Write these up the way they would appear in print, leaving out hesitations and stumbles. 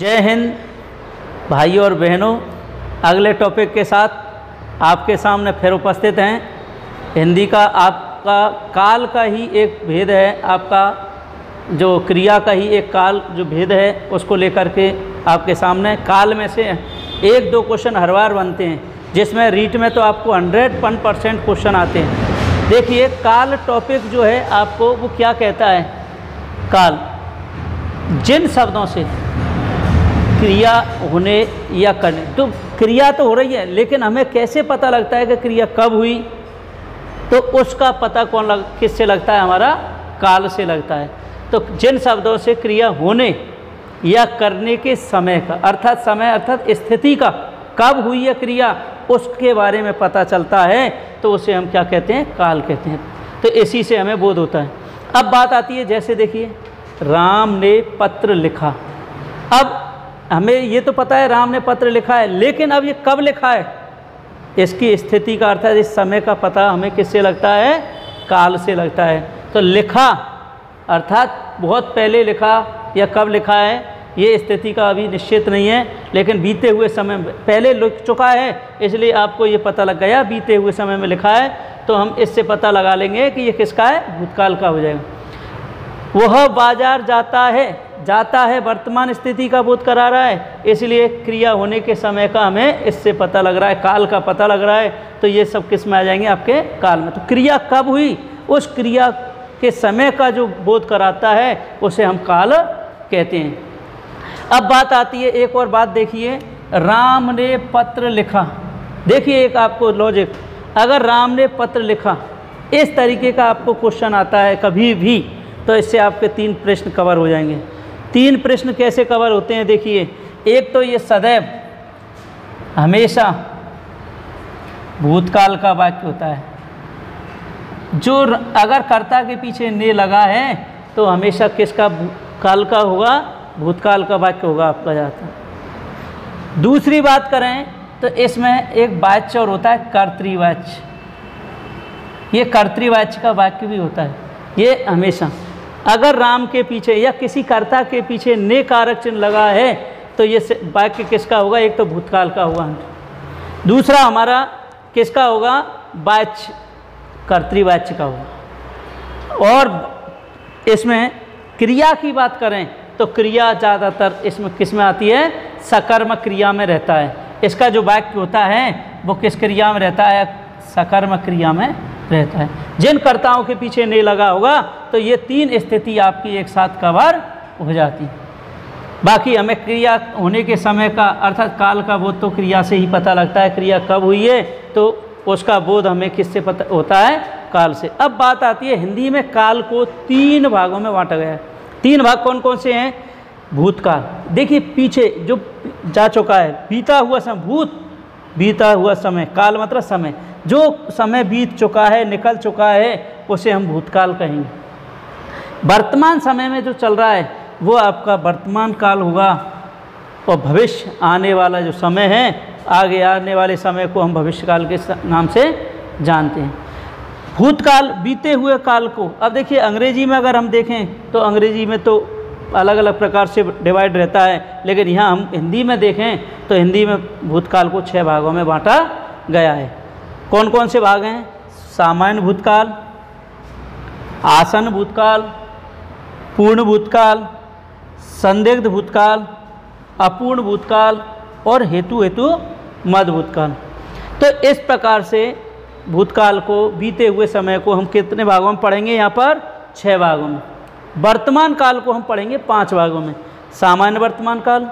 जय हिंद भाइयों और बहनों, अगले टॉपिक के साथ आपके सामने फिर उपस्थित हैं। हिंदी का आपका काल का ही एक भेद है, आपका जो क्रिया का ही एक काल जो भेद है उसको लेकर के आपके सामने। काल में से एक दो क्वेश्चन हर बार बनते हैं, जिसमें रीट में तो आपको 100% क्वेश्चन आते हैं। देखिए काल टॉपिक जो है आपको वो क्या कहता है। काल जिन शब्दों से क्रिया होने या करने, तो क्रिया तो हो रही है लेकिन हमें कैसे पता लगता है कि क्रिया कब हुई, तो उसका पता किससे लगता है, हमारा काल से लगता है। तो जिन शब्दों से क्रिया होने या करने के समय का अर्थात समय अर्थात स्थिति का कब हुई है क्रिया, उसके बारे में पता चलता है, तो उसे हम क्या कहते हैं, काल कहते हैं। तो इसी से हमें बोध होता है। अब बात आती है, जैसे देखिए राम ने पत्र लिखा। अब हमें ये तो पता है राम ने पत्र लिखा है, लेकिन अब ये कब लिखा है, इसकी स्थिति का अर्थात इस समय का पता हमें किससे लगता है, काल से लगता है। तो लिखा अर्थात बहुत पहले लिखा या कब लिखा है, ये स्थिति का अभी निश्चित नहीं है, लेकिन बीते हुए समय में पहले लिख चुका है, इसलिए आपको ये पता लग गया बीते हुए समय में लिखा है। तो हम इससे पता लगा लेंगे कि ये किसका है, भूतकाल का हो जाएगा। वह बाजार जाता है वर्तमान स्थिति का बोध करा रहा है, इसलिए क्रिया होने के समय का हमें इससे पता लग रहा है, काल का पता लग रहा है। तो ये सब किस में आ जाएंगे, आपके काल में। तो क्रिया कब हुई, उस क्रिया के समय का जो बोध कराता है उसे हम काल कहते हैं। अब बात आती है, एक और बात देखिए, राम ने पत्र लिखा। देखिए एक आपको लॉजिक, अगर राम ने पत्र लिखा इस तरीके का आपको क्वेश्चन आता है कभी भी, तो इससे आपके 3 प्रश्न कवर हो जाएंगे। 3 प्रश्न कैसे कवर होते हैं, देखिए एक तो ये सदैव हमेशा भूतकाल का वाक्य होता है, जो अगर कर्ता के पीछे ने लगा है तो हमेशा किसका काल का होगा, भूतकाल का वाक्य होगा आपका जाता। दूसरी बात करें तो इसमें एक वाच्य और होता है कर्तृवाच्य, ये कर्तृवाच्य का वाक्य भी होता है। ये हमेशा अगर राम के पीछे या किसी कर्ता के पीछे ने कारक चिन्ह लगा है तो ये वाक्य किसका होगा, एक तो भूतकाल का होगा, दूसरा हमारा किसका होगा, वाच्य कर्तृवाच्य का होगा। और इसमें क्रिया की बात करें तो क्रिया ज़्यादातर इसमें किस में आती है, सकर्मक क्रिया में रहता है। इसका जो वाक्य होता है वो किस क्रिया में रहता है, सकर्मक क्रिया में रहता है। जिन कर्ताओं के पीछे नहीं लगा होगा तो ये 3 स्थिति आपकी एक साथ कवर हो जाती। बाकी हमें क्रिया होने के समय का अर्थात काल का बोध तो क्रिया से ही पता लगता है, क्रिया कब हुई है तो उसका बोध हमें किससे पता होता है, काल से। अब बात आती है, हिंदी में काल को 3 भागों में बांटा गया है। 3 भाग कौन कौन से हैं, भूतकाल, देखिए पीछे जो जा चुका है, बीता हुआ समय, बीता हुआ समय, काल मतलब समय, जो समय बीत चुका है, निकल चुका है, उसे हम भूतकाल कहेंगे। वर्तमान समय में जो चल रहा है वो आपका वर्तमान काल होगा, और भविष्य आने वाला जो समय है, आगे आने वाले समय को हम भविष्यकाल के नाम से जानते हैं। भूतकाल बीते हुए काल को, अब देखिए अंग्रेजी में अगर हम देखें तो अंग्रेजी में तो अलग अलग प्रकार से डिवाइड रहता है, लेकिन यहाँ हम हिंदी में देखें तो हिंदी में भूतकाल को 6 भागों में बांटा गया है। कौन कौन से भाग हैं, सामान्य भूतकाल, आसन्न भूतकाल, पूर्ण भूतकाल, संदिग्ध भूतकाल, अपूर्ण भूतकाल और हेतु मध्य भूतकाल। तो इस प्रकार से भूतकाल को, बीते हुए समय को हम कितने भागों में पढ़ेंगे, यहाँ पर 6 भागों में। वर्तमान काल को हम पढ़ेंगे 5 भागों में, सामान्य वर्तमान काल,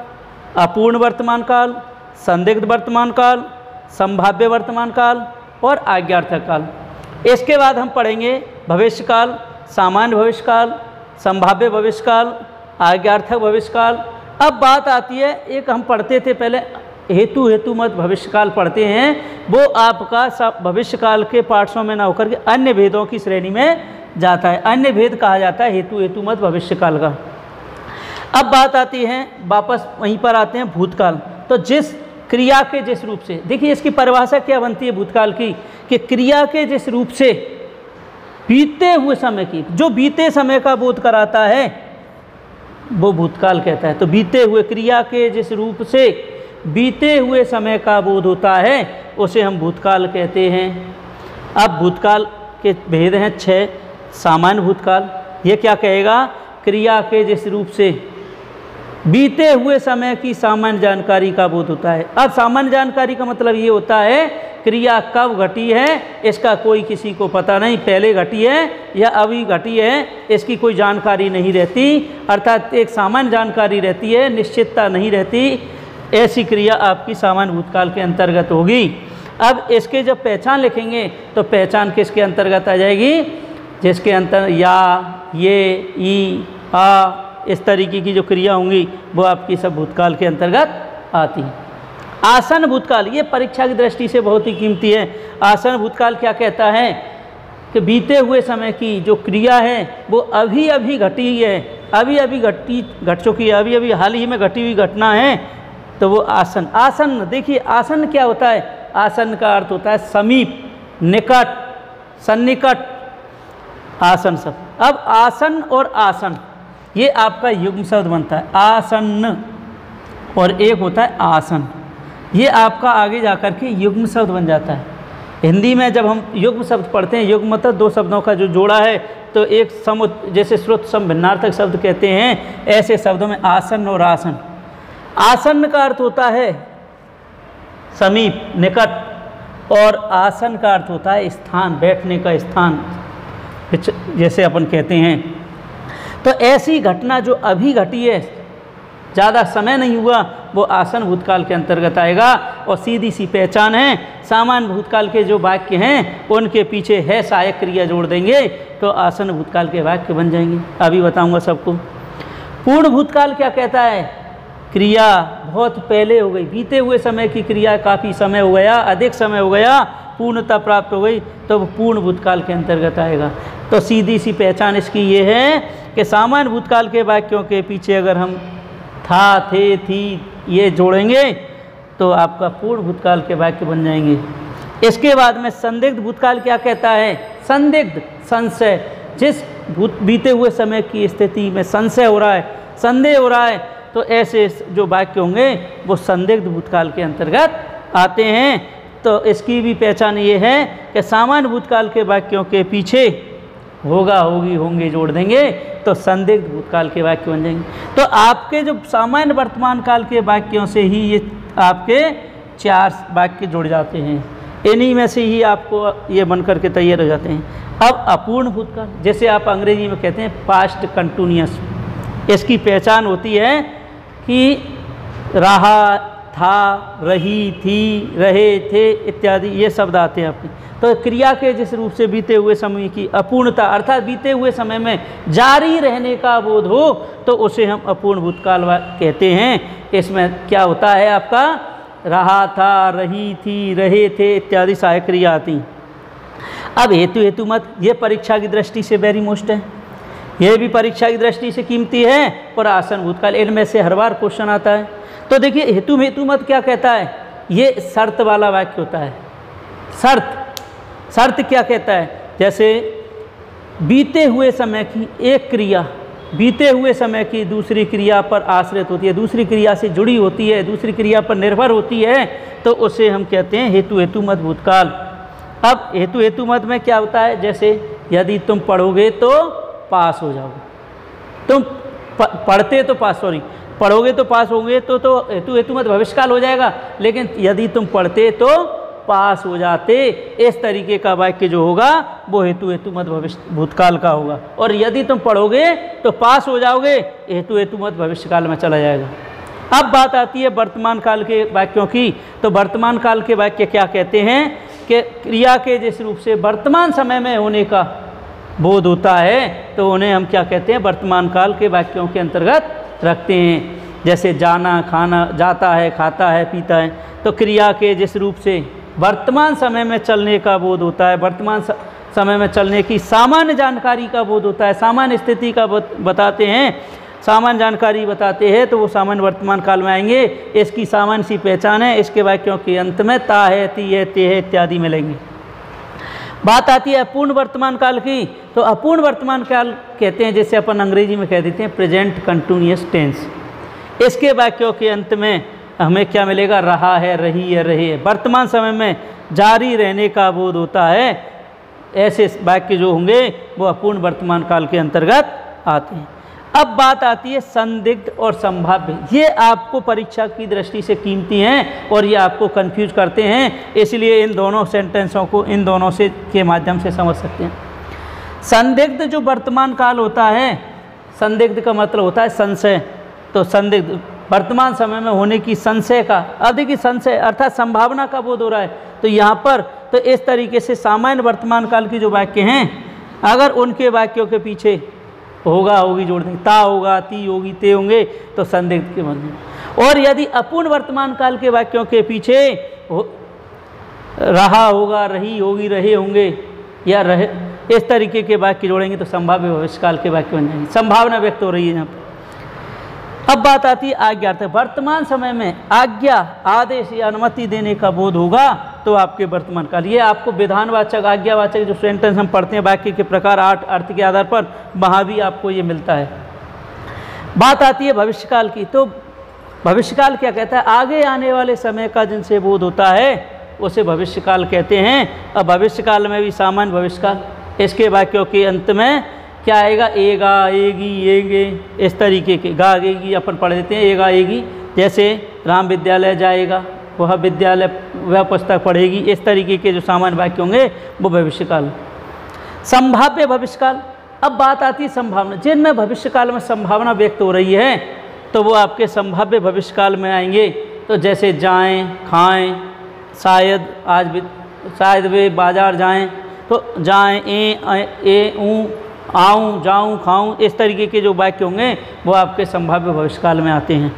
अपूर्ण वर्तमान काल, संदिग्ध वर्तमान काल, संभाव्य वर्तमान काल और आज्ञार्थक काल। इसके बाद हम पढ़ेंगे भविष्यकाल, सामान्य भविष्यकाल, संभाव्य भविष्यकाल, आज्ञार्थक भविष्यकाल। अब बात आती है, एक हम पढ़ते थे पहले हेतु मत भविष्यकाल पढ़ते हैं, वो आपका भविष्यकाल के पार्ट्सों में ना होकर के अन्य भेदों की श्रेणी में जाता है। अन्य भेद कहा जाता है हेतु मत भविष्यकाल का। अब बात आती है, वापस वहीं पर आते हैं भूतकाल। तो जिस क्रिया के जिस रूप से, देखिए इसकी परिभाषा क्या बनती है भूतकाल की, कि क्रिया के जिस रूप से बीते हुए समय की, जो बीते समय का बोध कराता है वो भूतकाल कहता है। तो बीते हुए क्रिया के जिस रूप से बीते हुए समय का बोध होता है उसे हम भूतकाल कहते हैं। अब भूतकाल के भेद हैं 6। सामान्य भूतकाल, ये क्या कहेगा, क्रिया के जिस रूप से बीते हुए समय की सामान्य जानकारी का बोध होता है। अब सामान्य जानकारी का मतलब ये होता है क्रिया कब घटी है इसका कोई किसी को पता नहीं, पहले घटी है या अभी घटी है इसकी कोई जानकारी नहीं रहती, अर्थात एक सामान्य जानकारी रहती है, निश्चितता नहीं रहती। ऐसी क्रिया आपकी सामान्य भूतकाल के अंतर्गत होगी। अब इसके जब पहचान लिखेंगे तो पहचान किसके अंतर्गत आ जाएगी, जिसके अंतर या, ये, ई, आ, इस तरीके की जो क्रिया होंगी वो आपकी सब भूतकाल के अंतर्गत आती हैं। आसन भूतकाल ये परीक्षा की दृष्टि से बहुत ही कीमती है। आसन भूतकाल क्या कहता है कि बीते हुए समय की जो क्रिया है वो अभी अभी घटी है, अभी अभी घट चुकी है, अभी अभी हाल ही में घटी हुई घटना है, तो वो आसन। आसन देखिए, आसन क्या होता है, आसन का अर्थ होता है समीप, निकट, सन्निकट, आसन शब्द। अब आसन और आसन ये आपका युग्म शब्द बनता है, आसन्न, और एक होता है आसन, ये आपका आगे जाकर के युग्म शब्द बन जाता है। हिंदी में जब हम युग्म शब्द पढ़ते हैं, युग्म मतलब दो शब्दों का जो जोड़ा है, तो एक जैसे श्रुत सम भिन्नार्थक शब्द कहते हैं, ऐसे शब्दों में आसन और आसन। आसन का अर्थ होता है समीप, निकट, और आसन का अर्थ होता है स्थान, बैठने का स्थान, जैसे अपन कहते हैं। तो ऐसी घटना जो अभी घटी है, ज़्यादा समय नहीं हुआ, वो आसन भूतकाल के अंतर्गत आएगा। और सीधी सी पहचान है, सामान्य भूतकाल के जो वाक्य हैं उनके पीछे है सहायक क्रिया जोड़ देंगे तो आसन भूतकाल के वाक्य बन जाएंगे। अभी बताऊंगा सबको। पूर्ण भूतकाल क्या कहता है, क्रिया बहुत पहले हो गई, बीते हुए समय की क्रिया काफ़ी समय हो गया, अधिक समय हो गया, पूर्णता प्राप्त हो गई, तो वो पूर्ण भूतकाल के अंतर्गत आएगा। तो सीधी सी पहचान इसकी ये है कि सामान्य भूतकाल के वाक्यों के पीछे अगर हम था, थे, थी ये जोड़ेंगे तो आपका पूर्ण भूतकाल के वाक्य बन जाएंगे। इसके बाद में संदिग्ध भूतकाल क्या कहता है, संदिग्ध, संशय, जिस बीते हुए समय की स्थिति में संशय हो रहा है, संदेह हो रहा है, तो ऐसे जो वाक्य होंगे वो संदिग्ध भूतकाल के अंतर्गत आते हैं। तो इसकी भी पहचान ये है कि सामान्य भूतकाल के वाक्यों के पीछे होगा, होगी, होंगे जोड़ देंगे तो संदिग्ध भूतकाल के वाक्य बन जाएंगे। तो आपके जो सामान्य वर्तमान काल के वाक्यों से ही ये आपके 4 वाक्य जुड़ जाते हैं, इन्हीं में से ही आपको ये बन करके तैयार हो जाते हैं। अब अपूर्ण भूतकाल, जैसे आप अंग्रेजी में कहते हैं पास्ट कंटिन्यूअस, इसकी पहचान होती है कि रहा, था, रही, थी, रहे, थे इत्यादि ये शब्द आते हैं आपके। तो क्रिया के जिस रूप से बीते हुए समय की अपूर्णता, अर्थात बीते हुए समय में जारी रहने का बोध हो, तो उसे हम अपूर्ण भूतकाल कहते हैं। इसमें क्या होता है आपका, रहा था, रही थी, रहे थे इत्यादि सहायक क्रिया आती। अब हेतु हेतु मत, ये परीक्षा की दृष्टि से वेरी मोस्ट है, ये भी परीक्षा की दृष्टि से कीमती है, और आसन भूतकाल, इनमें से हर बार क्वेश्चन आता है। तो देखिए हेतु हेतु मत क्या कहता है, ये शर्त वाला वाक्य होता है। शर्त, शर्त क्या कहता है, जैसे बीते हुए समय की एक क्रिया बीते हुए समय की दूसरी क्रिया पर आश्रित होती है, दूसरी क्रिया से जुड़ी होती है, दूसरी क्रिया पर निर्भर होती है, तो उसे हम कहते हैं हेतु हेतु मत भूतकाल। अब हेतु हेतु मत में क्या होता है, जैसे यदि तुम पढ़ोगे तो पास हो जाओगे, तुम पढ़ते तो पास, सॉरी पढ़ोगे तो पास होंगे तो हेतु हेतु मत भविष्यकाल हो जाएगा, लेकिन यदि तुम पढ़ते तो पास हो जाते, इस तरीके का वाक्य जो होगा वो हेतु हेतु मत भविष्य भूतकाल का होगा। और यदि तुम पढ़ोगे तो पास हो जाओगे, हेतु हेतु मत भविष्यकाल में चला जाएगा। अब बात आती है वर्तमान काल के वाक्यों की। तो वर्तमान काल के वाक्य क्या कहते हैं कि क्रिया के जिस रूप से वर्तमान समय में होने का बोध होता है, तो उन्हें हम क्या कहते हैं, वर्तमान काल के वाक्यों के अंतर्गत रखते हैं। जैसे जाना, खाना, जाता है, खाता है, पीता है, तो क्रिया के जिस रूप से वर्तमान समय में चलने का बोध होता है, वर्तमान समय में चलने की सामान्य जानकारी का बोध होता है, सामान्य स्थिति का बताते हैं, सामान्य जानकारी बताते हैं, तो वो सामान्य वर्तमान काल में आएंगे। इसकी सामान्य सी पहचान है, इसके वाक्यों के अंत में ता है, ती है, ते है इत्यादि मिलेंगे। बात आती है अपूर्ण वर्तमान काल की, तो अपूर्ण वर्तमान काल कहते हैं, जैसे अपन अंग्रेजी में कह देते हैं प्रेजेंट कंटिन्यूअस टेंस। इसके वाक्यों के अंत में हमें क्या मिलेगा? रहा है, रही है, रहे है। वर्तमान समय में जारी रहने का बोध होता है। ऐसे वाक्य जो होंगे वो अपूर्ण वर्तमान काल के अंतर्गत आते हैं। अब बात आती है संदिग्ध और संभाव्य। ये आपको परीक्षा की दृष्टि से कीमती हैं और ये आपको कंफ्यूज करते हैं, इसलिए इन दोनों सेंटेंसों को इन दोनों से के माध्यम से समझ सकते हैं। संदिग्ध जो वर्तमान काल होता है, संदिग्ध का मतलब होता है संशय। तो संदिग्ध वर्तमान समय में होने की संशय का, अधिक संशय अर्थात संभावना का बोध हो रहा है। तो यहाँ पर तो इस तरीके से सामान्य वर्तमान काल की जो वाक्य हैं, अगर उनके वाक्यों के पीछे होगा होगी जोड़ देंगे, ता होगा, ती होगी, ते होंगे, तो संदिग्ध के मतलब। और यदि अपूर्ण वर्तमान काल के वाक्यों के पीछे रहा होगा, रही होगी, रहे होंगे या रहे, इस तरीके के वाक्य जोड़ेंगे तो संभाव्य भविष्यकाल के वाक्य बन जाएंगे। संभावना व्यक्त हो रही है यहाँ पर। अब बात आती है आज्ञार्थ। वर्तमान समय में आज्ञा, आदेश या अनुमति देने का बोध होगा तो आपके वर्तमान काल। ये आपको विधानवाचक, आज्ञावाचक जो सेंटेंस हम पढ़ते हैं वाक्य के प्रकार 8 अर्थ के आधार पर, वहाँ भी आपको ये मिलता है। बात आती है भविष्यकाल की। तो भविष्यकाल क्या कहता है? आगे आने वाले समय का जिनसे बोध होता है उसे भविष्यकाल कहते हैं। अब भविष्यकाल में भी सामान्य भविष्यकाल, इसके वाक्यों के अंत में क्या आएगा? एगा, एगी, एगे, इस तरीके के। गा, एगी अपन पढ़ देते हैं, एगा, एगी। जैसे राम विद्यालय जाएगा, वह विद्यालय, वह पुस्तक पढ़ेगी, इस तरीके के जो सामान्य वाक्य होंगे वो भविष्यकाल। संभाव्य भविष्यकाल। अब बात आती है संभावना। जिनमें भविष्यकाल में संभावना व्यक्त हो रही है तो वो आपके संभाव्य भविष्यकाल में आएंगे। तो जैसे जाएं, खाएं, शायद वे बाजार जाएं, तो जाएं, ए ऊँ, आऊँ, जाऊँ, खाऊँ, इस तरीके के जो वाक्य होंगे वो आपके संभाव्य भविष्यकाल में आते हैं।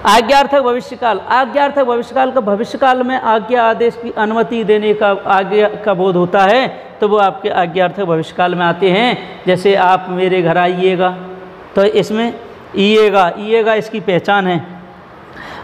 आज्ञार्थक भविष्यकाल। आज्ञार्थक भविष्यकाल का भविष्यकाल में आज्ञा, आदेश की अनुमति देने का, आज्ञा का बोध होता है तो वो आपके आज्ञार्थक भविष्यकाल में आते हैं। जैसे आप मेरे घर आइएगा, तो इसमें ईएगा, ईएगा इसकी पहचान है।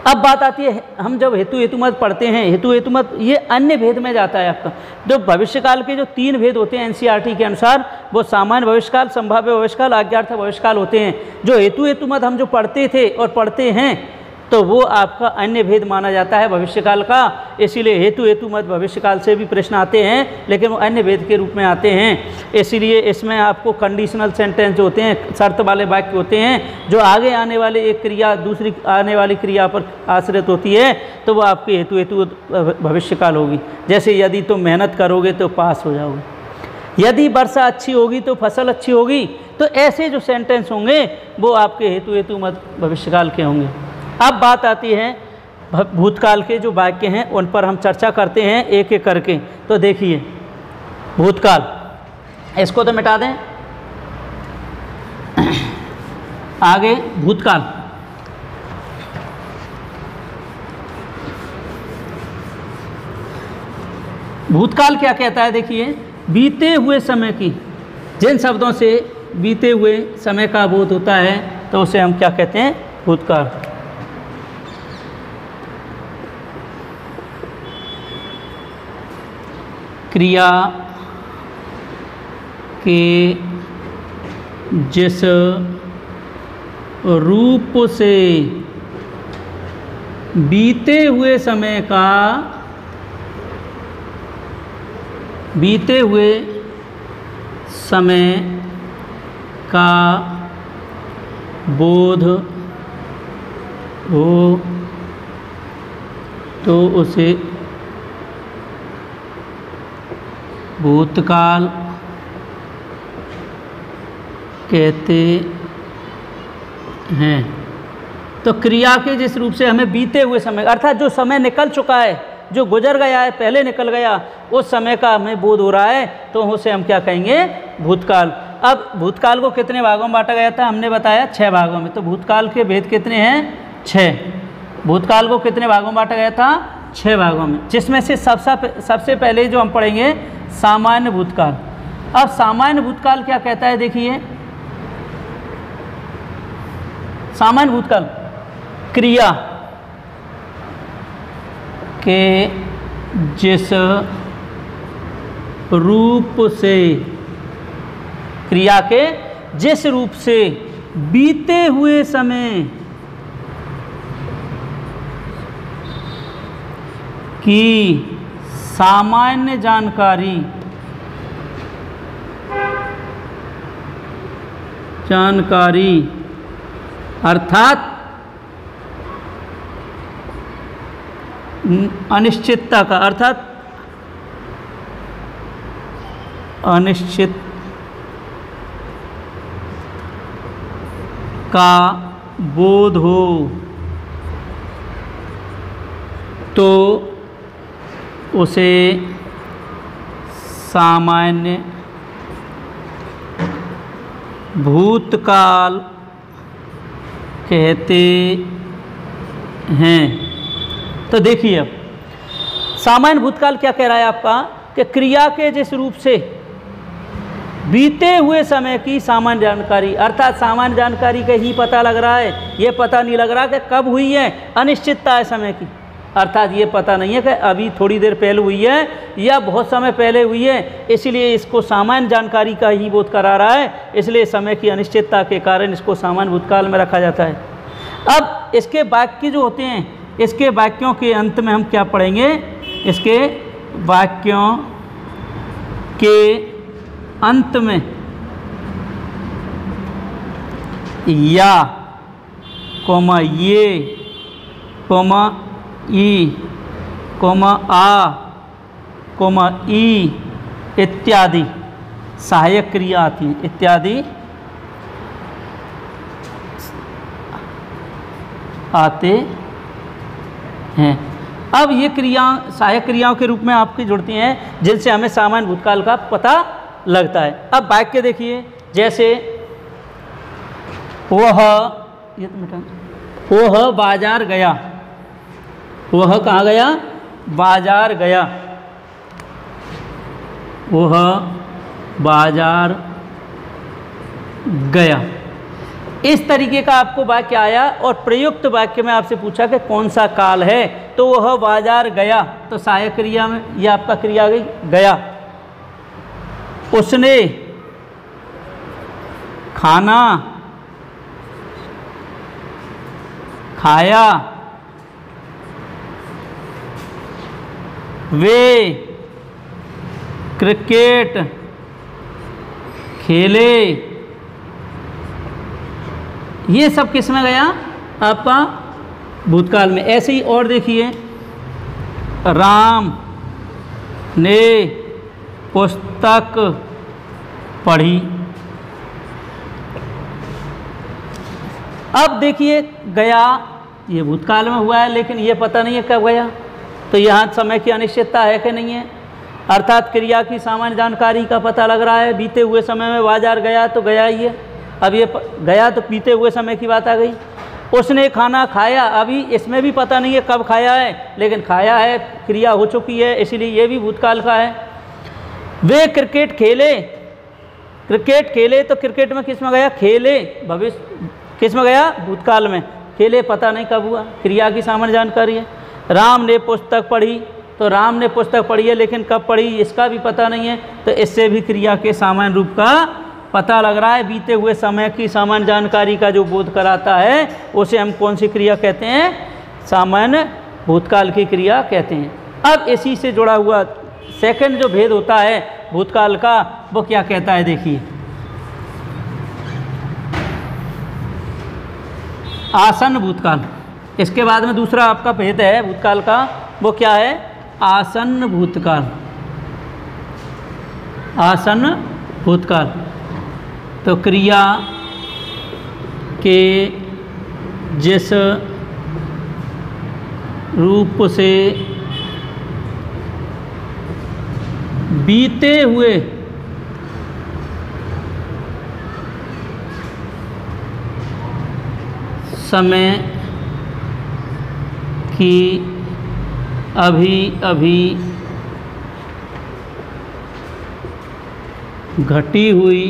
अब बात आती है, हम जब हेतु हेतुमत पढ़ते हैं, हेतु हेतुमत ये अन्य भेद में जाता है आपका। जो भविष्यकाल के जो 3 भेद होते हैं एनसीईआरटी के अनुसार, वो सामान्य भविष्यकाल, संभाव्य भविष्यकाल, आज्ञार्थक भविष्यकाल होते हैं। जो हेतु हेतुमत हम जो पढ़ते थे और पढ़ते हैं तो वो आपका अन्य भेद माना जाता है भविष्यकाल का। इसीलिए हेतु हेतुमत भविष्यकाल से भी प्रश्न आते हैं, लेकिन वो अन्य भेद के रूप में आते हैं। इसीलिए इसमें आपको कंडीशनल सेंटेंस जो होते हैं, शर्त वाले वाक्य होते हैं, जो आगे आने वाले एक क्रिया दूसरी आने वाली क्रिया पर आश्रित होती है, तो वो आपकी हेतु हेतु भविष्यकाल होगी। जैसे यदि तुम मेहनत करोगे तो पास हो जाओगे, यदि वर्षा अच्छी होगी तो फसल अच्छी होगी। तो ऐसे जो सेंटेंस होंगे वो आपके हेतु हेतुमत भविष्यकाल के होंगे। अब बात आती है भूतकाल के जो वाक्य हैं उन पर हम चर्चा करते हैं एक एक करके। तो देखिए भूतकाल, इसको तो मिटा दें, आगे भूतकाल। भूतकाल क्या कहता है? देखिए, बीते हुए समय की, जिन शब्दों से बीते हुए समय का बोध होता है तो उसे हम क्या कहते हैं? भूतकाल। क्रिया के जिस रूप से बीते हुए समय का, बीते हुए समय का बोध हो तो उसे भूतकाल कहते हैं। तो क्रिया के जिस रूप से हमें बीते हुए समय, अर्थात जो समय निकल चुका है, जो गुजर गया है, पहले निकल गया, उस समय का हमें बोध हो रहा है तो उसे हम क्या कहेंगे? भूतकाल। अब भूतकाल को कितने भागों में बांटा गया था? हमने बताया 6 भागों में। तो भूतकाल के भेद कितने हैं? 6। भूतकाल को कितने भागों में बांटा गया था? 6 भागों में, जिसमें से सबसे पहले जो हम पढ़ेंगे सामान्य भूतकाल। अब सामान्य भूतकाल क्या कहता है? देखिए, सामान्य भूतकाल क्रिया के जिस रूप से, क्रिया के जिस रूप से बीते हुए समय की सामान्य जानकारी अर्थात अनिश्चितता का, अर्थात अनिश्चित का बोध हो तो उसे सामान्य भूतकाल कहते हैं। तो देखिए अब सामान्य भूतकाल क्या कह रहा है आपका कि क्रिया के जिस रूप से बीते हुए समय की सामान्य जानकारी, अर्थात सामान्य जानकारी का ही पता लग रहा है, ये पता नहीं लग रहा कि कब हुई है, अनिश्चितता है समय की, अर्थात ये पता नहीं है कि अभी थोड़ी देर पहले हुई है या बहुत समय पहले हुई है, इसलिए इसको सामान्य जानकारी का ही बोध करा रहा है, इसलिए समय की अनिश्चितता के कारण इसको सामान्य भूतकाल में रखा जाता है। अब इसके वाक्य जो होते हैं, इसके वाक्यों के अंत में हम क्या पढ़ेंगे, इसके वाक्यों के अंत में या कोमा ये कोमा ई कोमा आ कोमा ई इत्यादि सहायक क्रिया आती हैं, इत्यादि आते हैं। अब ये क्रिया सहायक क्रियाओं के रूप में आपकी जुड़ती हैं जिनसे हमें सामान्य भूतकाल का पता लगता है। अब वाक्य देखिए, जैसे वह बाजार गया, वह कहाँ गया, बाजार गया, वह बाजार गया, इस तरीके का आपको वाक्य आया और प्रयुक्त वाक्य में आपसे पूछा कि कौन सा काल है, तो वह बाजार गया, तो सहायक क्रिया में यह आपका क्रिया आ गई गया। उसने खाना खाया, वे क्रिकेट खेले, ये सब किस में गया, आपका भूतकाल में। ऐसे ही और देखिए, राम ने पुस्तक पढ़ी। अब देखिए गया, ये भूतकाल में हुआ है लेकिन ये पता नहीं है कब गया, तो यहाँ समय की अनिश्चितता है कि नहीं है, अर्थात क्रिया की सामान्य जानकारी का पता लग रहा है। बीते हुए समय में बाजार गया तो गया ही है, अब ये गया तो बीते हुए समय की बात आ गई। उसने खाना खाया, अभी इसमें भी पता नहीं है कब खाया है, लेकिन खाया है, क्रिया हो चुकी है, इसलिए ये भी भूतकाल का है। वे क्रिकेट खेले, क्रिकेट खेले तो क्रिकेट में किस में गया, खेले, भविष्य किस में गया, भूतकाल में, खेले पता नहीं कब हुआ, क्रिया की सामान्य जानकारी है। राम ने पुस्तक पढ़ी, तो राम ने पुस्तक पढ़ी है लेकिन कब पढ़ी इसका भी पता नहीं है, तो इससे भी क्रिया के सामान्य रूप का पता लग रहा है। बीते हुए समय की सामान्य जानकारी का जो बोध कराता है उसे हम कौन सी क्रिया कहते हैं, सामान्य भूतकाल की क्रिया कहते हैं। अब इसी से जुड़ा हुआ सेकंड जो भेद होता है भूतकाल का, वो क्या कहता है, देखिए आसन्न भूतकाल। इसके बाद में दूसरा आपका भेद है भूतकाल का, वो क्या है, आसन्न भूतकाल। आसन्न भूतकाल तो क्रिया के जिस रूप से बीते हुए समय की अभी अभी घटी हुई,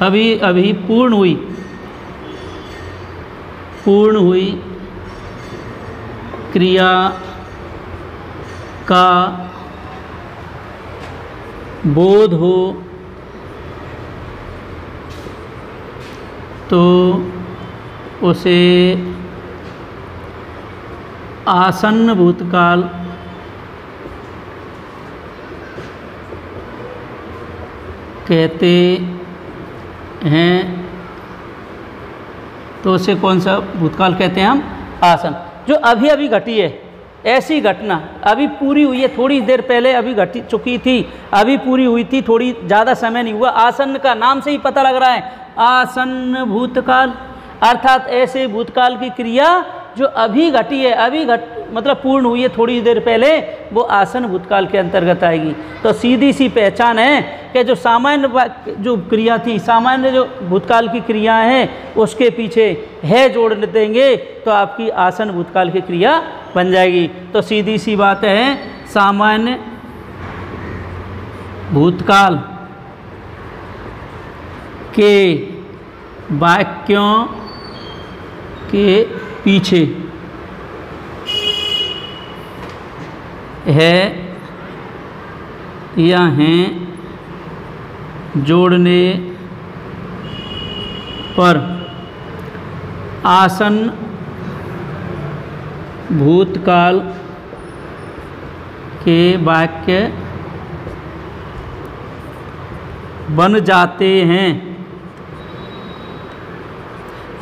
अभी अभी पूर्ण हुई क्रिया का बोध हो तो उसे आसन्न भूतकाल कहते हैं। तो उसे कौन सा भूतकाल कहते हैं हम? आसन। जो अभी अभी घटी है, ऐसी घटना अभी पूरी हुई है, थोड़ी देर पहले अभी घटी चुकी थी, अभी पूरी हुई थी, थोड़ी ज़्यादा समय नहीं हुआ। आसन्न का नाम से ही पता लग रहा है, आसन्न भूतकाल, अर्थात ऐसे भूतकाल की क्रिया जो अभी घटी है, मतलब पूर्ण हुई है थोड़ी देर पहले, वो आसन्न भूतकाल के अंतर्गत आएगी। तो सीधी सी पहचान है कि जो सामान्य जो क्रिया थी, सामान्य जो भूतकाल की क्रिया है, उसके पीछे है जोड़ देंगे तो आपकी आसन्न भूतकाल की क्रिया बन जाएगी। तो सीधी सी बात है, सामान्य भूतकाल के वाक्यों के पीछे है या हैं जोड़ने पर आसन्न भूतकाल के वाक्य बन जाते हैं।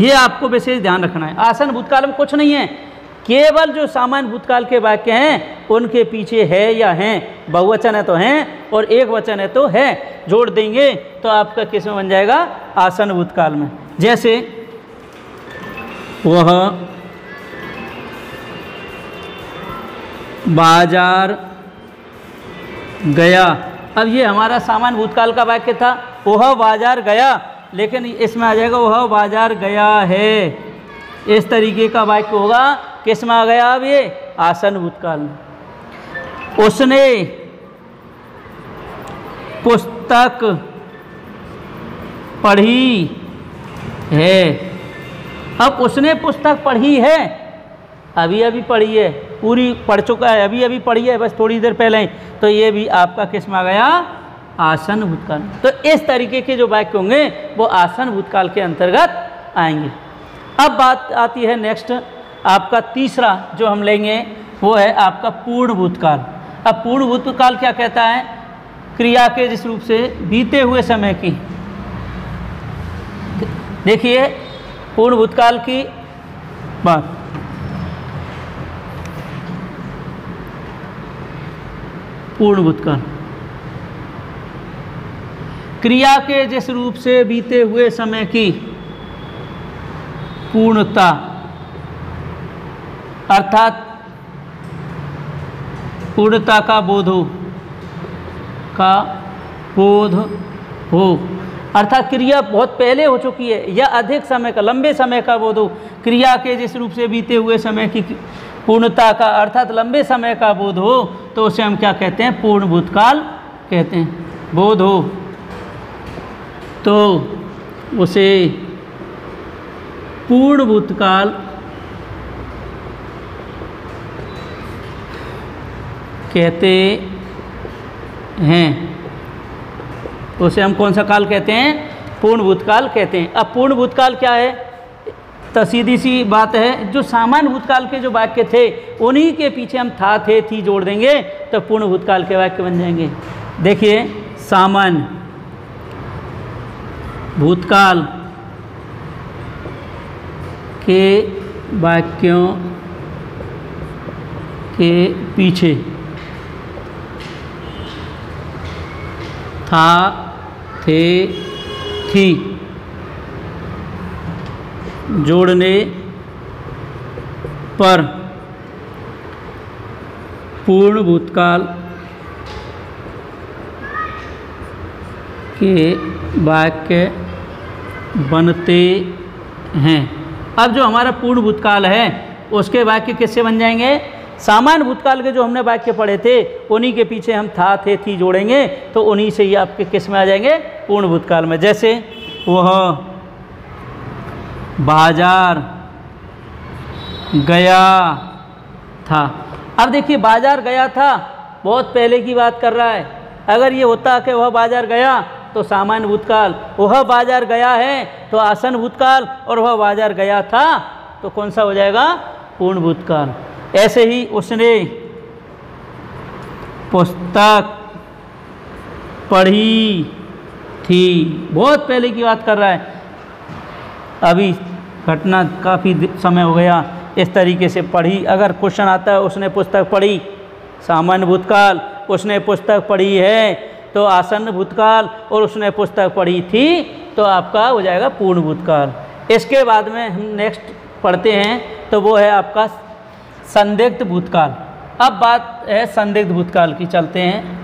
ये आपको वैसे ध्यान रखना है। आसन्न भूतकाल में कुछ नहीं है, केवल जो सामान्य भूतकाल के वाक्य हैं उनके पीछे है या हैं, बहुवचन है तो हैं और एक वचन है तो है, जोड़ देंगे तो आपका किस में बन जाएगा? आसन्न भूतकाल में। जैसे वह बाजार गया, अब ये हमारा सामान्य भूतकाल का वाक्य था, वह बाजार गया, लेकिन इसमें आ जाएगा वह बाजार गया है। इस तरीके का वाक्य होगा, किस में आ गया? अब ये आसन्न भूतकाल में। उसने पुस्तक पढ़ी है, अब उसने पुस्तक पढ़ी है, अभी अभी पढ़ी है, पूरी पढ़ चुका है, अभी अभी पढ़ी है, बस थोड़ी देर पहले ही, तो ये भी आपका किस में आ गया? आसन्न भूतकाल। तो इस तरीके के जो वाक्य होंगे वो आसन्न भूतकाल के अंतर्गत आएंगे। अब बात आती है नेक्स्ट, आपका तीसरा जो हम लेंगे वो है आपका पूर्ण भूतकाल। अब पूर्ण भूतकाल क्या कहता है? क्रिया के जिस रूप से बीते हुए समय की, देखिए पूर्ण भूतकाल की बात, पूर्ण भूतकाल क्रिया के जिस रूप से बीते हुए समय की पूर्णता, अर्थात पूर्णता का बोध हो, अर्थात क्रिया बहुत पहले हो चुकी है या अधिक समय का, लंबे समय का बोध हो। क्रिया के जिस रूप से बीते हुए समय की पूर्णता का, अर्थात लंबे समय का बोध हो, तो उसे हम क्या कहते हैं? पूर्ण भूतकाल कहते हैं। बोध हो तो उसे पूर्ण भूतकाल कहते हैं। उसे हम कौन सा काल कहते हैं? पूर्ण भूतकाल कहते हैं। अब पूर्ण भूतकाल क्या है? तो सीधी सी बात है, जो सामान्य भूतकाल के जो वाक्य थे उन्हीं के पीछे हम था, थे, थी जोड़ देंगे तो पूर्ण भूतकाल के वाक्य बन जाएंगे। देखिए, सामान्य भूतकाल के वाक्यों के पीछे था, थे, थी जोड़ने पर पूर्ण भूतकाल के वाक्य बनते हैं। अब जो हमारा पूर्ण भूतकाल है उसके वाक्य किससे बन जाएंगे? सामान्य भूतकाल के जो हमने वाक्य पढ़े थे उन्हीं के पीछे हम था, थे, थी जोड़ेंगे तो उन्हीं से ही आपके किस में आ जाएंगे? पूर्ण भूतकाल में। जैसे वह बाजार गया था। अब देखिए, बाजार गया था बहुत पहले की बात कर रहा है, अगर ये होता कि वह बाजार गया तो सामान्य भूतकाल, वह बाजार गया है तो आसन भूतकाल, और वह बाजार गया था तो कौन सा हो जाएगा? पूर्ण भूतकाल। ऐसे ही उसने पुस्तक पढ़ी थी, बहुत पहले की बात कर रहा है, अभी घटना काफ़ी समय हो गया। इस तरीके से पढ़ी, अगर क्वेश्चन आता है उसने पुस्तक पढ़ी, सामान्य भूतकाल, उसने पुस्तक पढ़ी है तो आसन्न भूतकाल, और उसने पुस्तक पढ़ी थी तो आपका हो जाएगा पूर्ण भूतकाल। इसके बाद में हम नेक्स्ट पढ़ते हैं तो वो है आपका संदिग्ध भूतकाल। अब बात है संदिग्ध भूतकाल की, चलते हैं।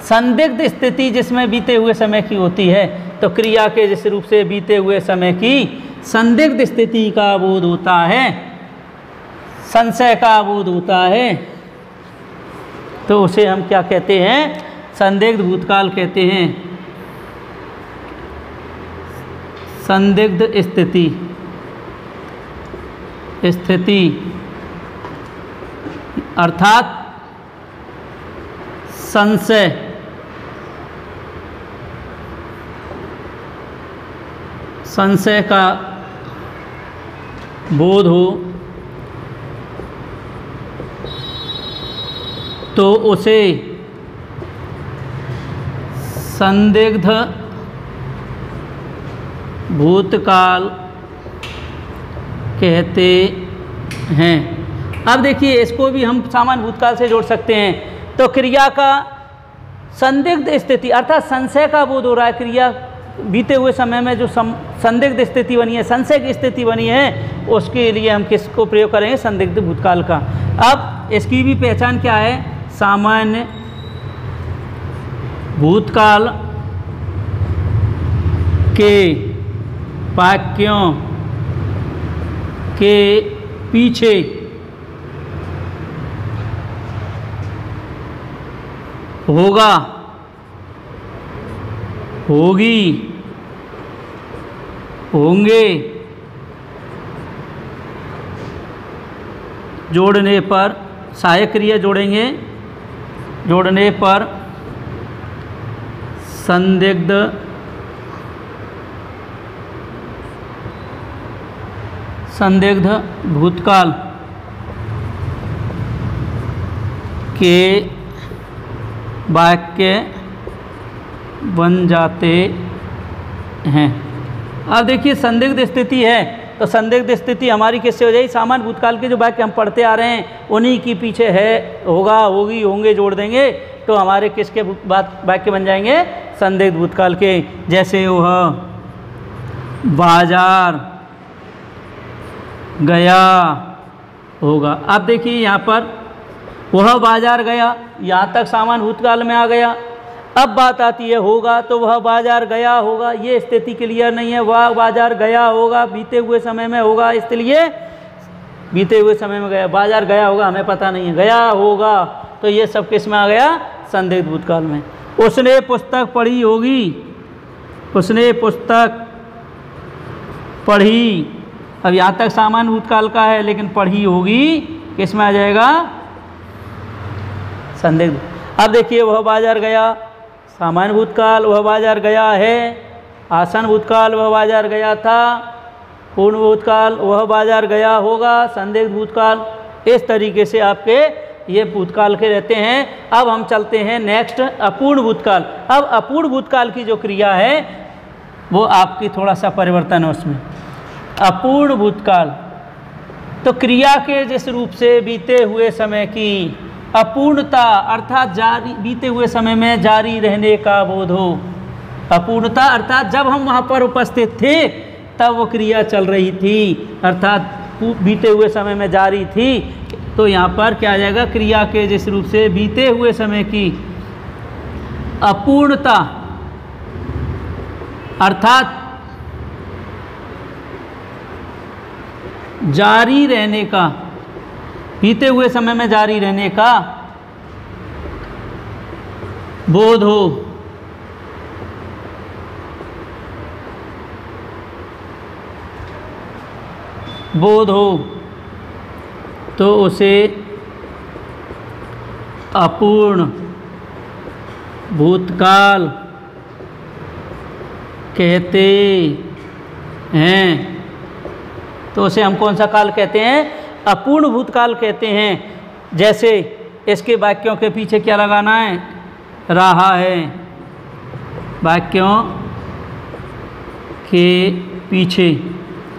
संदिग्ध स्थिति जिसमें बीते हुए समय की होती है, तो क्रिया के जिस रूप से बीते हुए समय की संदिग्ध स्थिति का बोध होता है, संशय का बोध होता है, तो उसे हम क्या कहते हैं? संदिग्ध भूतकाल कहते हैं। संदिग्ध स्थिति अर्थात संशय का बोध हो तो उसे संदिग्ध भूतकाल कहते हैं। अब देखिए, इसको भी हम सामान्य भूतकाल से जोड़ सकते हैं। तो क्रिया का संदिग्ध स्थिति अर्थात संशय का बोध हो रहा है, क्रिया बीते हुए समय में जो संदिग्ध स्थिति बनी है, संशय की स्थिति बनी है, उसके लिए हम किसको प्रयोग करेंगे? संदिग्ध भूतकाल का। अब इसकी भी पहचान क्या है? सामान्य भूतकाल के वाक्यों के पीछे होगा, होगी, होंगे जोड़ने पर, सहायक क्रिया जोड़ेंगे, जोड़ने पर संदिग्ध भूतकाल के वाक्य बन जाते हैं। अब देखिए, संदिग्ध स्थिति है तो संदिग्ध स्थिति हमारी किससे हो जाएगी? सामान्य भूतकाल के जो वाक्य हम पढ़ते आ रहे हैं उन्हीं की पीछे है, होगा, होगी, होंगे जोड़ देंगे तो हमारे किसके वाक्य बन जाएंगे? संदिग्ध भूतकाल के। जैसे वह बाजार गया होगा। अब देखिए यहाँ पर वह बाजार गया, यहाँ तक सामान्य भूतकाल में आ गया। अब बात आती है होगा, तो वह बाजार गया होगा, ये स्थिति क्लियर नहीं है। वह बाजार गया होगा, बीते हुए समय में होगा, इसलिए बीते हुए समय में गया, बाजार गया होगा हमें पता नहीं है, गया होगा, तो ये सब किस में आ गया? संदिग्ध भूतकाल में। उसने पुस्तक पढ़ी होगी, उसने पुस्तक पढ़ी, अब यहाँ तक सामान्य भूतकाल का है, लेकिन पढ़ी होगी किस में आ जाएगा? संदिग्ध। अब देखिए, वह बाजार गया, सामान्य भूतकाल, वह बाजार गया है, आसन भूतकाल, वह बाजार गया था, पूर्ण भूतकाल, वह बाजार गया होगा, संदिग्ध भूतकाल। इस तरीके से आपके ये भूतकाल के रहते हैं। अब हम चलते हैं नेक्स्ट, अपूर्ण भूतकाल। अब अपूर्ण भूतकाल की जो क्रिया है वो आपकी थोड़ा सा परिवर्तन है उसमें। अपूर्ण भूतकाल तो क्रिया के जिस रूप से बीते हुए समय की अपूर्णता अर्थात जारी, बीते हुए समय में जारी रहने का बोध हो। अपूर्णता अर्थात जब हम वहाँ पर उपस्थित थे तब वो क्रिया चल रही थी, अर्थात बीते हुए समय में जारी थी। तो यहाँ पर क्या आ जाएगा? क्रिया के जिस रूप से बीते हुए समय की अपूर्णता अर्थात जारी रहने का, बीते हुए समय में जारी रहने का बोध हो। बोध हो तो उसे अपूर्ण भूतकाल कहते हैं। तो उसे हम कौन सा काल कहते हैं? अपूर्ण भूतकाल कहते हैं। जैसे इसके वाक्यों के पीछे क्या लगाना है? रहा है। वाक्यों के पीछे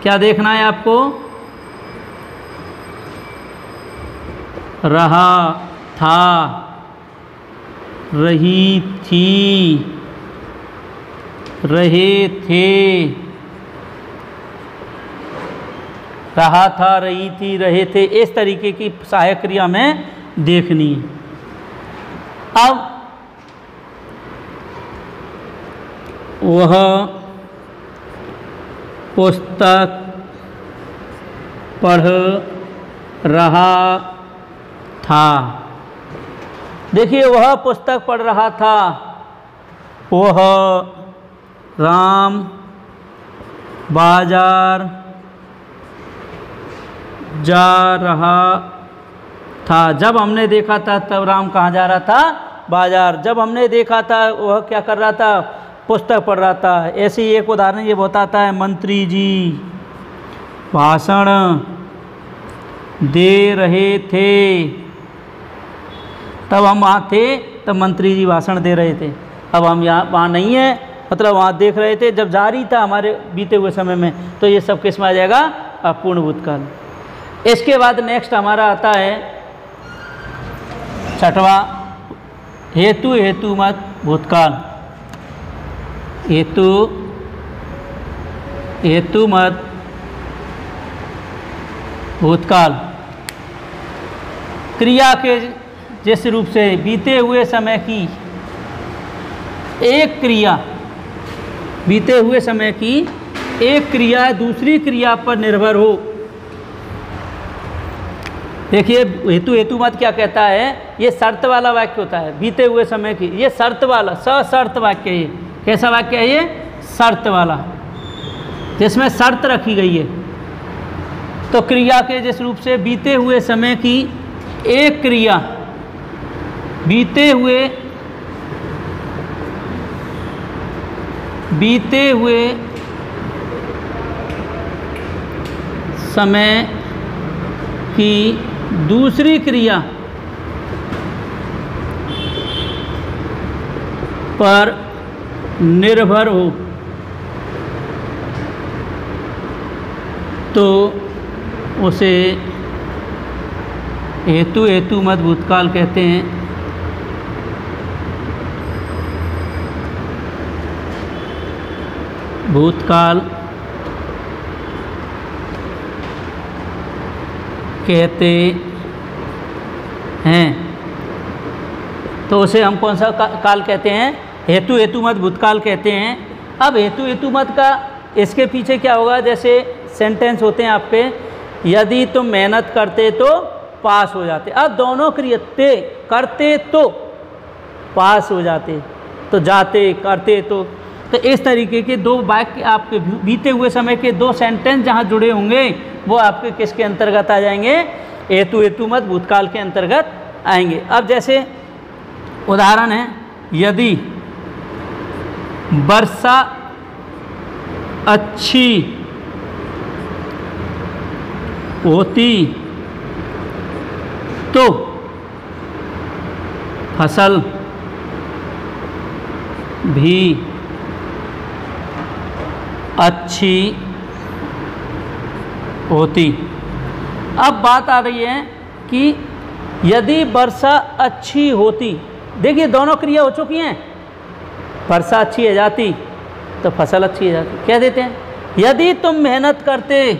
क्या देखना है आपको? रहा था, रही थी, रहे थे। रहा था, रही थी, रहे थे, इस तरीके की सहायक क्रिया में देखनी है। अब वह पुस्तक पढ़ रहा था। देखिए, वह पुस्तक पढ़ रहा था, वह राम बाजार जा रहा था। जब हमने देखा था तब राम कहाँ जा रहा था? बाजार। जब हमने देखा था वह क्या कर रहा था? पुस्तक पढ़ रहा था। ऐसे ही एक उदाहरण ये बताता है, मंत्री जी भाषण दे रहे थे। तब हम वहाँ थे, तब मंत्री जी भाषण दे रहे थे। अब हम यहाँ वहाँ नहीं है, मतलब वहाँ देख रहे थे जब जारी था हमारे बीते हुए समय में। तो ये सब किस में आ जाएगा? अपूर्ण भूतकाल। इसके बाद नेक्स्ट हमारा आता है छठवां, हेतु हेतुमत भूतकाल। हेतु हेतुमत भूतकाल क्रिया के जिस रूप से बीते हुए समय की एक क्रिया, बीते हुए समय की एक क्रिया दूसरी क्रिया पर निर्भर हो। देखिए, हेतु हेतुमत क्या कहता है? ये शर्त वाला वाक्य होता है बीते हुए समय की। ये शर्त वाला, सशर्त वाक्य है। ये कैसा वाक्य है? ये शर्त वाला, जिसमें शर्त रखी गई है। तो क्रिया के जिस रूप से बीते हुए समय की एक क्रिया बीते हुए समय की दूसरी क्रिया पर निर्भर हो, तो उसे हेतु हेतुमत भूतकाल कहते हैं। भूतकाल कहते हैं। तो उसे हम कौन सा काल कहते हैं? हेतु हेतुमत भूतकाल कहते हैं। अब हेतु हेतुमत का इसके पीछे क्या होगा? जैसे सेंटेंस होते हैं आपके, यदि तुम मेहनत करते तो पास हो जाते। अब दोनों क्रिया करते तो पास हो जाते, तो जाते करते तो इस तरीके के दो वाक्य आपके बीते हुए समय के दो सेंटेंस जहाँ जुड़े होंगे वो आपके किसके अंतर्गत आ जाएंगे? हेतु हेतुमत भूतकाल के अंतर्गत आएंगे। अब जैसे उदाहरण है, यदि वर्षा अच्छी होती तो फसल भी अच्छी होती। अब बात आ रही है कि यदि वर्षा अच्छी होती, देखिए दोनों क्रिया हो चुकी हैं। वर्षा अच्छी हो जाती तो फसल अच्छी हो जाती। क्या देते हैं? यदि तुम मेहनत करते,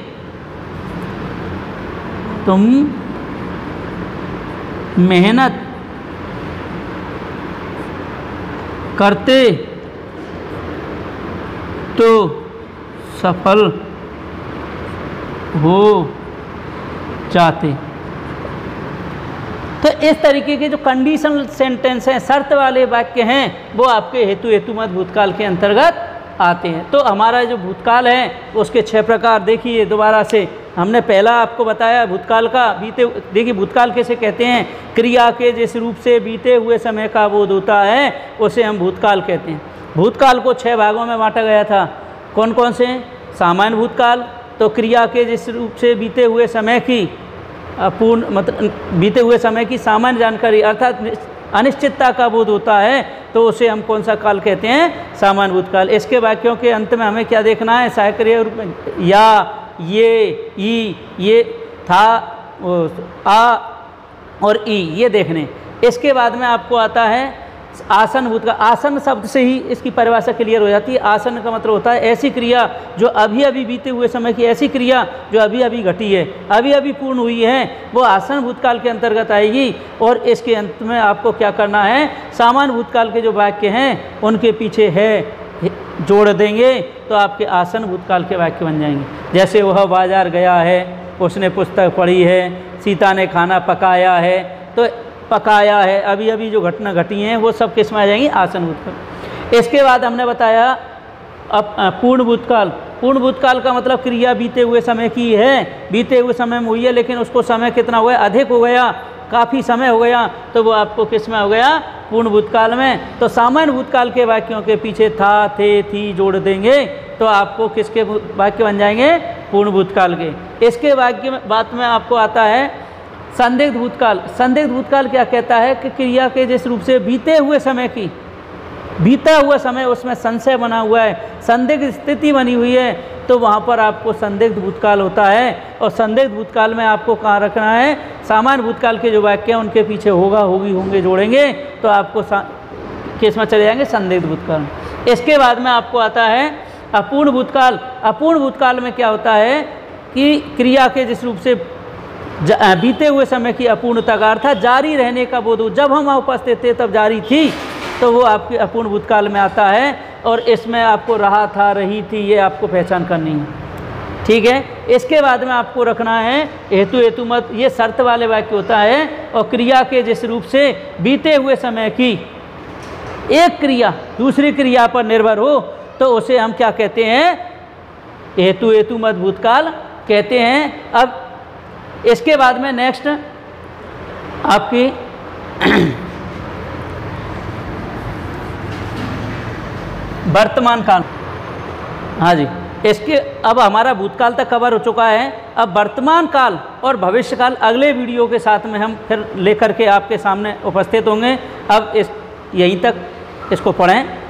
तुम मेहनत करते तो सफल हो जाते। तो इस तरीके के जो कंडीशनल सेंटेंस हैं, शर्त वाले वाक्य हैं, वो आपके हेतु हेतुमत भूतकाल के अंतर्गत आते हैं। तो हमारा जो भूतकाल है उसके 6 प्रकार देखिए दोबारा से, हमने पहला आपको बताया भूतकाल का बीते, देखिए भूतकाल कैसे कहते हैं, क्रिया के जिस रूप से बीते हुए समय का बोध होता है उसे हम भूतकाल कहते हैं। भूतकाल को 6 भागों में बांटा गया था। कौन कौन से? सामान्य भूतकाल, तो क्रिया के जिस रूप से बीते हुए समय की अपूर्ण, मतलब बीते हुए समय की सामान्य जानकारी अर्थात अनिश्चितता का बोध होता है, तो उसे हम कौन सा काल कहते हैं? सामान्य भूतकाल। इसके वाक्यों के अंत में हमें क्या देखना है? सहायक क्रिया रूप में या, ये, ई, ये, था, आ और ई, ये देखने। इसके बाद में आपको आता है आसन भूतकाल। आसन शब्द से ही इसकी परिभाषा क्लियर हो जाती है। आसन का मतलब होता है ऐसी क्रिया जो अभी अभी बीते हुए समय की, ऐसी क्रिया जो अभी अभी घटी है, अभी अभी पूर्ण हुई है, वो आसन भूतकाल के अंतर्गत आएगी। और इसके अंत में आपको क्या करना है? सामान्य भूतकाल के जो वाक्य हैं उनके पीछे है जोड़ देंगे तो आपके आसन भूतकाल के वाक्य बन जाएंगे। जैसे वह बाजार गया है, उसने पुस्तक पढ़ी है, सीता ने खाना पकाया है, तो पकाया है, अभी अभी जो घटना घटी हैं वो सब किस में आ जाएंगी? आसन भूतकाल। इसके बाद हमने बताया अब पूर्ण भूतकाल। पूर्ण भूतकाल का मतलब क्रिया बीते हुए समय की है, बीते हुए समय में हुई है, लेकिन उसको समय कितना हो गया? अधिक हो गया, काफ़ी समय हो गया, तो वो आपको किस में हो गया? पूर्ण भूतकाल में। तो सामान्य भूतकाल के वाक्यों के पीछे था, थे, थी जोड़ देंगे तो आपको किसके वाक्य बन जाएंगे? पूर्ण भूतकाल के। इसके वाक्य में बात में आपको आता है संदिग्ध भूतकाल। संदिग्ध भूतकाल क्या कहता है कि क्रिया के जिस रूप से बीते हुए समय की, बीता हुआ समय उसमें संशय बना हुआ है, संदिग्ध स्थिति बनी हुई है, तो वहाँ पर आपको संदिग्ध भूतकाल होता है। और संदिग्ध भूतकाल में आपको कहाँ रखना है? सामान्य भूतकाल के जो वाक्य हैं उनके पीछे होगा, होगी, होंगे जोड़ेंगे तो आपको किस में चले जाएंगे? संदिग्ध भूतकाल। इसके बाद में आपको आता है अपूर्ण भूतकाल। अपूर्ण भूतकाल में क्या होता है कि क्रिया के जिस रूप से बीते हुए समय की अपूर्णता का अर्थ जारी रहने का बोध, जब हम उपस्थित थे तब जारी थी, तो वो आपके अपूर्ण भूतकाल में आता है। और इसमें आपको रहा था, रही थी, ये आपको पहचान करनी है। ठीक है। इसके बाद में आपको रखना है हेतु हेतु मत, ये शर्त वाले वाक्य होता है। और क्रिया के जिस रूप से बीते हुए समय की एक क्रिया दूसरी क्रिया पर निर्भर हो तो उसे हम क्या कहते हैं? हेतु हेतु मत भूतकाल कहते हैं। अब इसके बाद में नेक्स्ट आपकी वर्तमान काल। हाँ जी, इसके अब हमारा भूतकाल तक कवर हो चुका है। अब वर्तमान काल और भविष्य काल अगले वीडियो के साथ में हम फिर लेकर के आपके सामने उपस्थित होंगे। अब यहीं तक इसको पढ़ें।